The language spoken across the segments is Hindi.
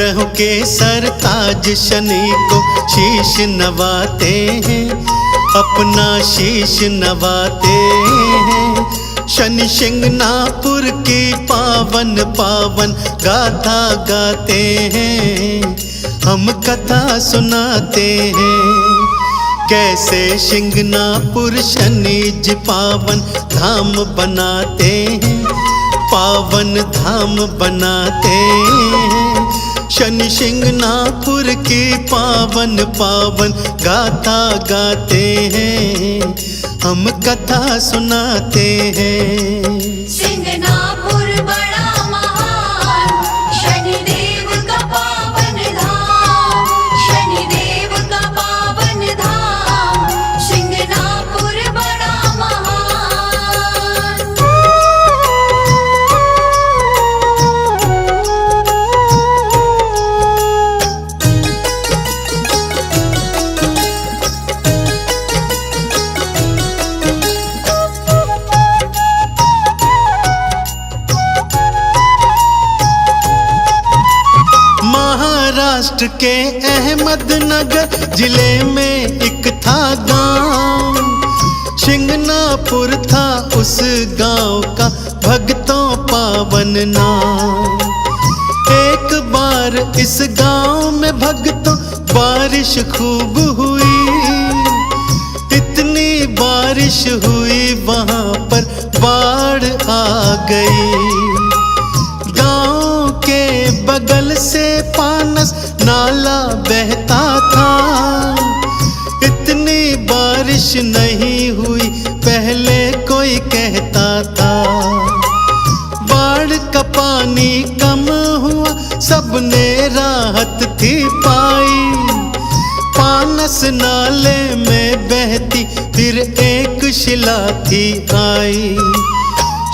ग्रहों के सरताज शनि को शीश नवाते हैं, अपना शीश नवाते हैं। शनि शिंगणापुर की पावन पावन गाथा गाते हैं, हम कथा सुनाते हैं। कैसे शिंगणापुर शनि जी पावन धाम बनाते हैं, पावन धाम बनाते हैं। शनि शिंगणापुर की पावन पावन गाथा गाते हैं, हम कथा सुनाते हैं। शिंगणापुर बड़ा महान, शनिदेव का पावन धाम, शनिदेव का पावन धाम, शिंगणापुर बड़ा महान। महाराष्ट्र के अहमदनगर जिले में एक था गांव, शिंगणापुर था उस गांव का भक्तों पावन नाम। एक बार इस गांव में भक्तों बारिश खूब हुई, इतनी बारिश हुई वहां पर बाढ़ आ गई। गांव के बगल से पानस नाला बहता था, इतनी बारिश नहीं हुई पहले कोई कहता था। बाढ़ का पानी कम हुआ, सबने राहत थी पाई। पानस नाले में बहती फिर एक शिला थी आई।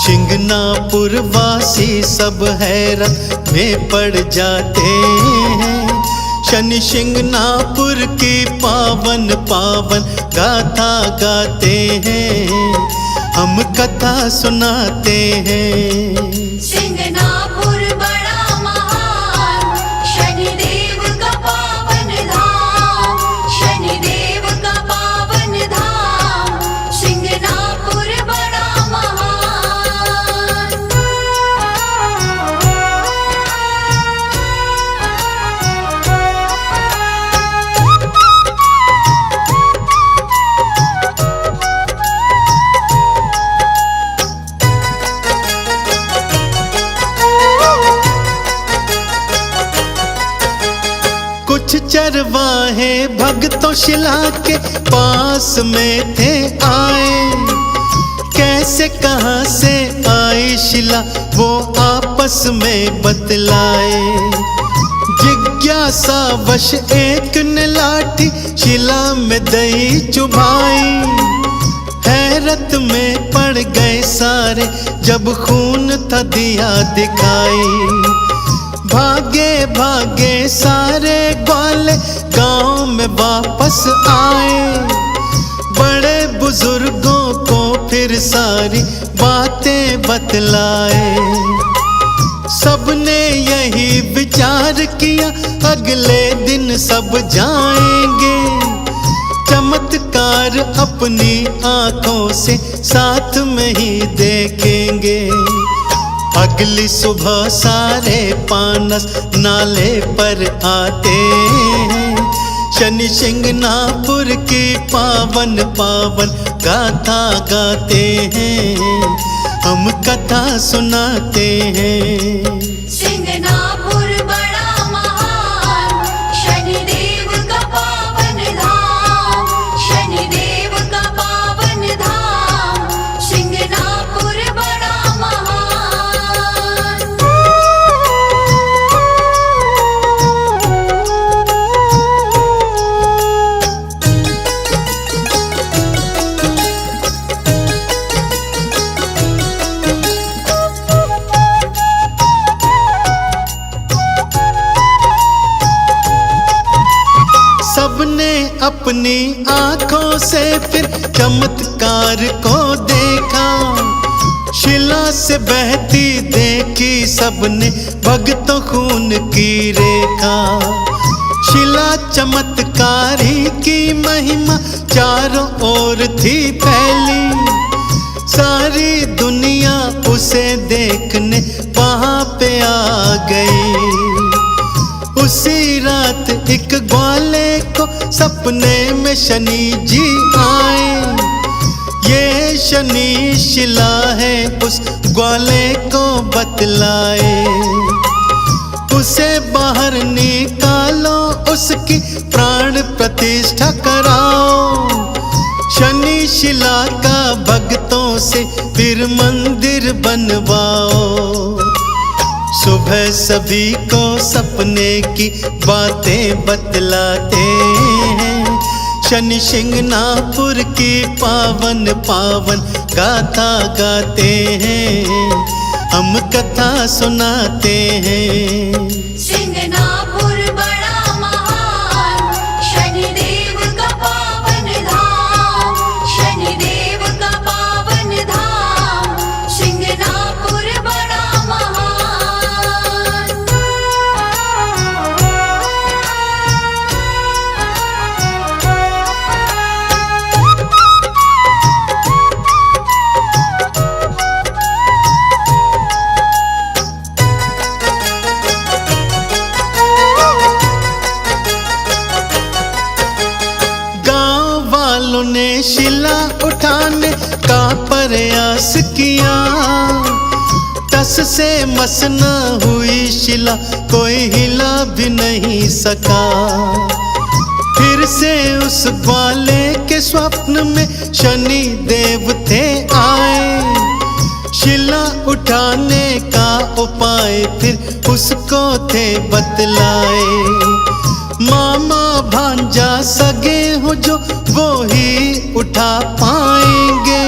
शिंगणापुर वासी सब हैरत में पड़ जाते हैं, शनि शिंगणापुर की पावन पावन गाथा गाते हैं, हम कथा सुनाते हैं। शिंगणापुर बड़ा महान, शनिदेव का पावन धाम, शनिदेव का पावन धाम, शिंगणापुर बड़ा महान। कुछ चरवाहे भक्तों शिला के पास में थे आए, कैसे कहां से आई शिला वो आपस में बतलाए। जिज्ञासा वश एक ने लाठी शिला में दई चुभाई, हैरत में पड़ गए सारे जब खून था दिया दिखाई। भागे भागे सारे ग्वाले गांव में वापस आए, बड़े बुजुर्गों को फिर सारी बातें बतलाए। सबने यही विचार किया अगले दिन सब जाएंगे, चमत्कार अपनी आंखों से साथ में ही देखेंगे। अगली सुबह सारे पानस नाले पर आते हैं, शनि शिंगणापुर की पावन पावन गाथा गाते हैं, हम कथा सुनाते हैं। शिंगणापुर बड़ा महान, शनिदेव का पावन धाम, शनिदेव का पावन धाम, शिंगणापुर बड़ा महान। सबने अपनी आंखों से फिर चमत्कार को देखा, शिला से बहती देखी सबने भक्तों खून की रेखा। शिला चमत्कारी की महिमा चारों ओर थी फैली। सारी दुनिया उसे देखने वहां पे आ गई। उसी रात एक ग्वाले को सपने में शनि जी आए। ये शनि शिला है उस ग्वाले को बतलाए। उसे बाहर निकालो, उसकी प्राण प्रतिष्ठा कराओ। शनि शिला का भक्तों से फिर मंदिर बनवाओ। सुबह सभी को सपने की बातें बतलाते हैं। शनि सिंगनापुर की पावन पावन गाथा गाते हैं। हम कथा सुनाते हैं। सिंगनापुर बड़ा महान, शनिदेव का पावन धाम। शनिदेव का पावन धाम, सिंगनापुर बड़ा महान। ने शिला उठाने का प्रयास किया। टस से मस न हुई शिला, कोई हिला भी नहीं सका। फिर से उस ग्वाले के स्वप्न में शनि देव थे आए। शिला उठाने का उपाय फिर उसको थे बतलाए। मामा भांजा सगे हो जो वो ही उठा पाएंगे।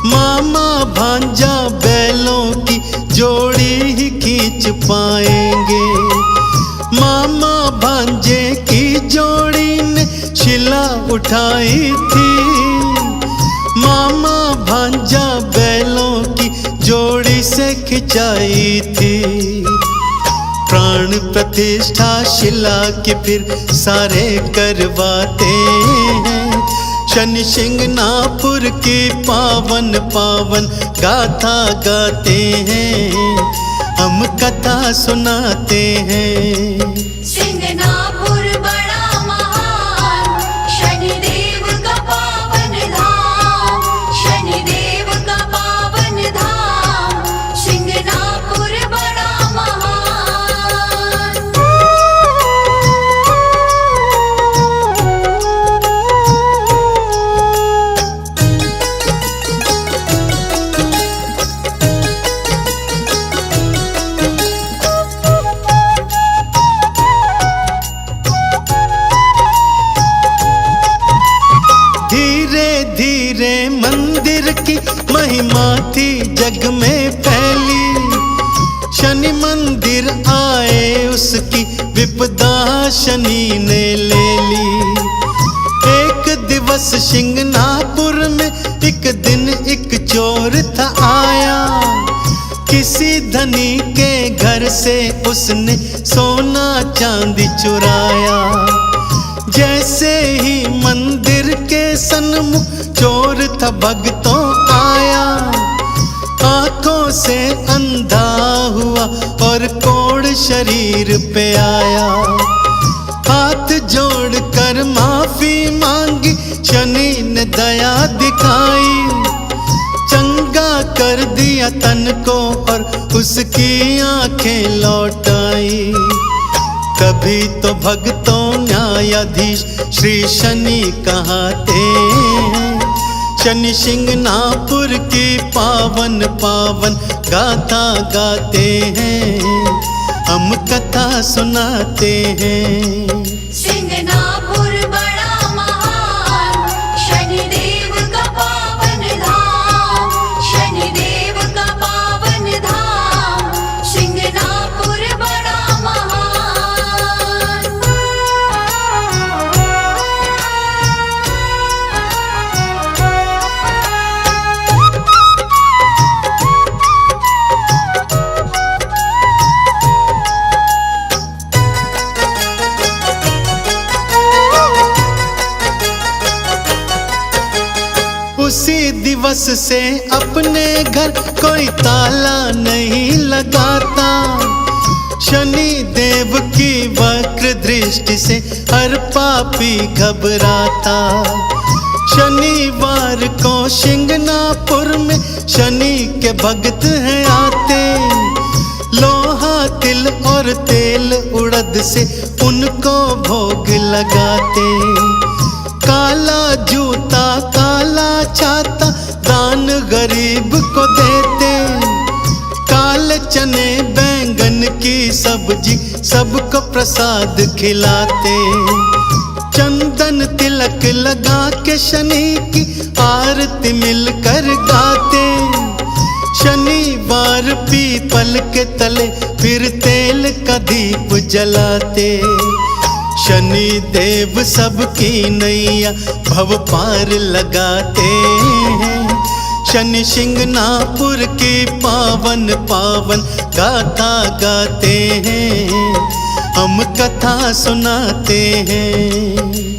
मामा भांजा बैलों की जोड़ी ही खींच पाएंगे। मामा भांजे की जोड़ी ने शिला उठाई थी। मामा भांजा बैलों की जोड़ी से खिंचाई थी। प्राण प्रतिष्ठा शिला की फिर सारे करवाते हैं। शनि सिंगनापुर की पावन पावन गाथा गाते हैं। हम कथा सुनाते हैं। सिंगनापुर बड़ा महान, शनिदेव का पावन धाम। शनिदेव का पावन धाम, सिंगनापुर बड़ा महान। धीरे मंदिर की महिमा थी जग में फैली। शनि मंदिर आए उसकी विपदा शनि ने ले ली। एक दिवस सिंगनापुर में एक दिन एक चोर था आया। किसी धनी के घर से उसने सोना चांदी चुराया। जैसे ही मंदिर के सन्मुख चोर था भक्तों आया। आंखों से अंधा हुआ और कोढ़ शरीर पे आया। हाथ जोड़ कर माफी मांगी, शनि ने दया दिखाई। चंगा कर दिया तन को और उसकी आंखें लौटाई। कभी तो भक्तों न्यायाधीश श्री शनि कहाते हैं। शनि सिंगनापुर की पावन पावन गाथा गाते हैं। हम कथा सुनाते हैं। सिंगनापुर बड़ा महान, शनिदेव का पावन धाम। शनिदेव का पावन धाम, सिंगनापुर बड़ा महान। उसी दिवस से अपने घर कोई ताला नहीं लगाता। शनि देव की वक्र दृष्टि से हर पापी घबराता। शनिवार को शिंगनापुर में शनि के भक्त हैं आते। लोहा तिल और तेल उड़द से उनको भोग लगाते। काला जूता काला छाता दान गरीब को देते। काले चने बैंगन की सब्जी सबको प्रसाद खिलाते। चंदन तिलक लगा के शनि की आरती मिलकर गाते। शनिवार पीपल के तले फिर तेल का दीप जलाते। शनि देव सबकी नैया भव पार लगाते हैं। शनि शिंगनापुर की पावन पावन गाथा गाते हैं। हम कथा सुनाते हैं।